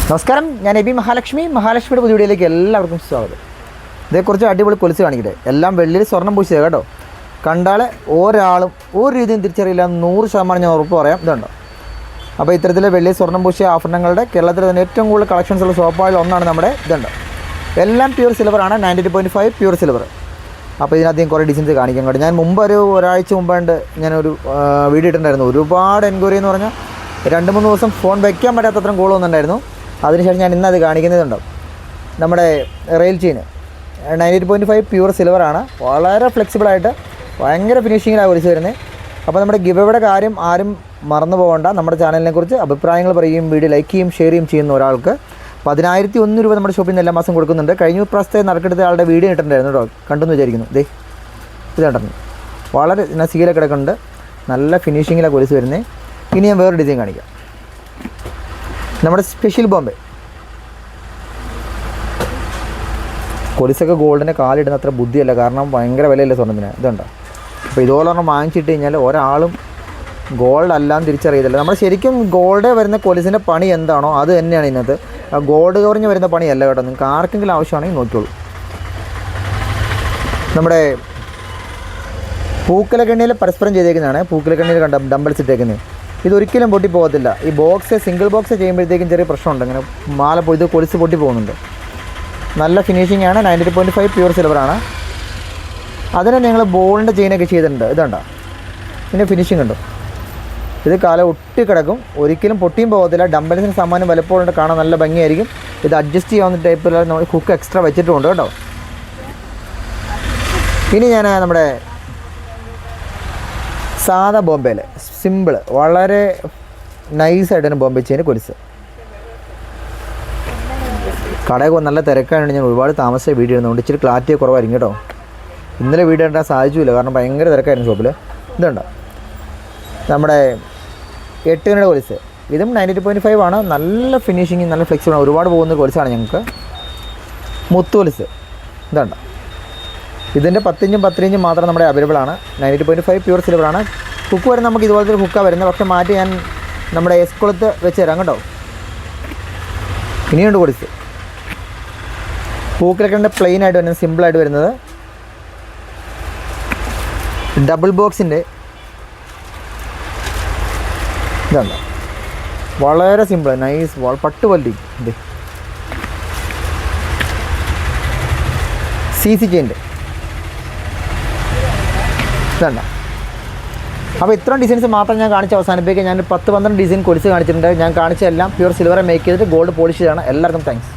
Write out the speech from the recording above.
നമസ്കാരം, ഞാൻ എബി മഹാലക്ഷ്മിയുടെ പുതിയ വീഡിയോയിലേക്ക് എല്ലാവർക്കും സ്വാഗതം. ഇതേക്കുറിച്ച് അടിപൊളി കൊലുസ് കാണിക്കട്ടെ. എല്ലാം വെള്ളിയിൽ സ്വർണ്ണം പൂശിയത് കേട്ടോ. കണ്ടാൽ ഒരാളും ഒരു രീതിയും തിരിച്ചറിയില്ല, 100% ഞാൻ ഉറപ്പ് പറയാം. ഇതുണ്ടോ? അപ്പോൾ ഇത്തരത്തിലെ വെള്ളി സ്വർണ്ണം പൂശിയ ആഭരണങ്ങളുടെ കേരളത്തിൽ തന്നെ ഏറ്റവും കൂടുതൽ കളക്ഷൻസ് ഉള്ള ഷോപ്പുകളിൽ ഒന്നാണ് നമ്മുടെ ഇതുണ്ട്. എല്ലാം പ്യൂർ സിൽവറാണ്, 92.5 പ്യൂർ സിൽവർ. അപ്പോൾ ഇതിനകത്ത് കുറേ ഡിസൈൻസ് കാണിക്കാൻ കേട്ടോ. ഞാൻ മുമ്പ് ഒരാഴ്ച മുമ്പാണ്ട് ഞാനൊരു വീഡിയോ ഇട്ടിട്ടുണ്ടായിരുന്നു. ഒരുപാട് എൻക്വയറി എന്ന് പറഞ്ഞാൽ 2-3 ദിവസം ഫോൺ വയ്ക്കാൻ പറ്റാത്തത്രയും കോൾ വന്നിട്ടുണ്ടായിരുന്നു. അതിനുശേഷം ഞാൻ ഇന്നത് കാണിക്കുന്നതുണ്ടാവും. നമ്മുടെ റെയിൽ ചെയിൻ 98.5 പ്യൂർ സിൽവറാണ്. വളരെ ഫ്ലെക്സിബിളായിട്ട് ഭയങ്കര ഫിനിഷിങ്ങിലാണ് ഒലിച്ച് വരുന്നത്. അപ്പോൾ നമ്മുടെ ഗിവയുടെ കാര്യം ആരും മറന്നു പോകണ്ട. നമ്മുടെ ചാനലിനെ കുറിച്ച് അഭിപ്രായങ്ങൾ പറയുകയും വീഡിയോ ലൈക്ക് ചെയ്യും ഷെയർ ചെയ്യും ചെയ്യുന്ന ഒരാൾക്ക് 10,001 രൂപ നമ്മുടെ ഷോപ്പിൽ നിന്ന് എല്ലാ മാസം കൊടുക്കുന്നുണ്ട്. കഴിഞ്ഞ പ്രാവശ്യത്തെ നറുക്കെടുത്ത ആളുടെ വീഡിയോ ഇട്ടിട്ടുണ്ടായിരുന്നു കേട്ടോ, കണ്ടെന്ന് വിചാരിക്കുന്നു. ഇത് കണ്ടിരുന്നു. വളരെ സീലൊക്കെ കിടക്കുന്നുണ്ട്. നല്ല ഫിനിഷിങ്ങിലാണ് ഒലിച്ച് വരുന്നത്. ഇനി ഞാൻ വേറെ ഡിസൈൻ കാണിക്കാം. നമ്മുടെ സ്പെഷ്യൽ ബോംബെ കൊലുസൊക്കെ ഗോൾഡിൻ്റെ കാലിടുന്ന അത്ര ബുദ്ധിയല്ല, കാരണം ഭയങ്കര വിലയല്ലേ സ്വർണ്ണത്തിന്. ഇതുണ്ടോ? അപ്പോൾ ഇതുപോലെ ഒരെണ്ണം വാങ്ങിച്ചിട്ട് കഴിഞ്ഞാൽ ഒരാളും ഗോൾഡ് അല്ലാന്ന് തിരിച്ചറിയത്തില്ല. നമ്മൾ ശരിക്കും ഗോൾഡ് വരുന്ന കൊലുസിൻ്റെ പണി എന്താണോ അത് തന്നെയാണ് ഇതിനകത്ത്. ഗോൾഡ് കവറിഞ്ഞ് വരുന്ന പണിയല്ല കേട്ടോ. നിങ്ങൾക്ക് ആർക്കെങ്കിലും ആവശ്യമാണെങ്കിൽ നോക്കിയോളൂ. നമ്മുടെ പൂക്കലക്കണ്ണിയിൽ പരസ്പരം ചെയ്തേക്കുന്നതാണ്. പൂക്കലക്കണ്ണിയിൽ കണ്ട ഡംബിൾസ് ഇട്ടേക്കുന്നത് ഇതൊരിക്കലും പൊട്ടി പോകത്തില്ല. ഈ സിംഗിൾ ബോക്സ് ചെയ്യുമ്പോഴത്തേക്കും ചെറിയ പ്രശ്നമുണ്ട്. അങ്ങനെ മാല പോയി ഇത് കൊലുസ് പൊട്ടി പോകുന്നുണ്ട്. നല്ല ഫിനിഷിംഗ് ആണ്. 92.5 പ്യൂർ സിൽവറാണ്. അതിന് ഞങ്ങൾ ബോളിൻ്റെ ചെയിനൊക്കെ ചെയ്തിട്ടുണ്ട്. ഇതുണ്ടോ? പിന്നെ ഫിനിഷിംഗ് ഉണ്ടോ? ഇത് കാലം ഒട്ടിക്കിടക്കും, ഒരിക്കലും പൊട്ടിയും പോകത്തില്ല. ഡംബൽസിന് സമാനം വലപ്പോഴുണ്ട്, കാണാൻ നല്ല ഭംഗിയായിരിക്കും. ഇത് അഡ്ജസ്റ്റ് ചെയ്യാവുന്ന ടൈപ്പിൽ നമ്മൾ ഹുക്ക് എക്സ്ട്രാ വെച്ചിട്ടുമുണ്ട് കേട്ടോ. ഇനി ഞാൻ നമ്മുടെ സാധാ ബോംബെയിൽ സിമ്പിൾ വളരെ നൈസായിട്ടാണ് ബോംബെ ചെയിൻ കൊലുസ്. കടയൊക്കെ നല്ല തിരക്കാണ്. ഞാൻ ഒരുപാട് താമസിച്ച വീഡിയോ ഇടുന്നതുകൊണ്ട് ഇച്ചിരി ക്ലാരിറ്റി കുറവായിരിക്കും കേട്ടോ. ഇന്നലെ വീഡിയോ ഇടാൻ സാധിച്ചില്ല, കാരണം ഭയങ്കര തിരക്കായിരുന്നു ഷോപ്പിൽ. ഇതുണ്ടോ? നമ്മുടെ 8 കണ്ണിയുടെ കൊലുസ്. ഇതും 92.5 ആണ്. നല്ല ഫിനിഷിങ്, നല്ല ഫ്ലെക്സിബിളാണ്. ഒരുപാട് പോകുന്ന കൊലുസാണ് ഞങ്ങൾക്ക്. മുത്ത് കൊലുസ്. ഇതുണ്ടോ? ഇതിൻ്റെ 10 ഇഞ്ചും 10 ഇഞ്ചും മാത്രം നമ്മുടെ അവൈലബിൾ ആണ്. 92.5 പ്യൂർ സിൽവറാണ്. ഹുക്ക് വരുന്നത് നമുക്ക് ഇതുപോലത്തെ ഹുക്കാണ് വരുന്നത്, പക്ഷേ മാറ്റി ഞാൻ നമ്മുടെ എസ്കുളത്ത് വെച്ച് തരാം കേട്ടോ. ഇനിയുണ്ട് കൊലുസ്. പൂക്കിലൊക്കെ പ്ലെയിൻ ആയിട്ട് വരുന്നത്, സിമ്പിളായിട്ട് വരുന്നത്. ഡബിൾ ബോക്സിൻ്റെ ഇതാണ്. വളരെ സിമ്പിൾ, നൈസ് പട്ട് വല്ലി. ഇത് CC ചെയിൻ്റെ ഇതല്ല. അപ്പോൾ ഇത്രയും ഡിസൈൻസ് മാത്രം ഞാൻ കാണിച്ച് അവസാനിപ്പിക്കുക. ഞാൻ 10-12 ഡിസൈൻ കൊലുസ് കാണിച്ചിട്ടുണ്ട്. ഞാൻ കാണിച്ച എല്ലാം പ്യൂർ സിൽവറെ മേക്ക് ചെയ്തിട്ട് ഗോൾഡ് പോളിഷ് ചെയ്താണ്. എല്ലാവർക്കും താങ്ക്സ്.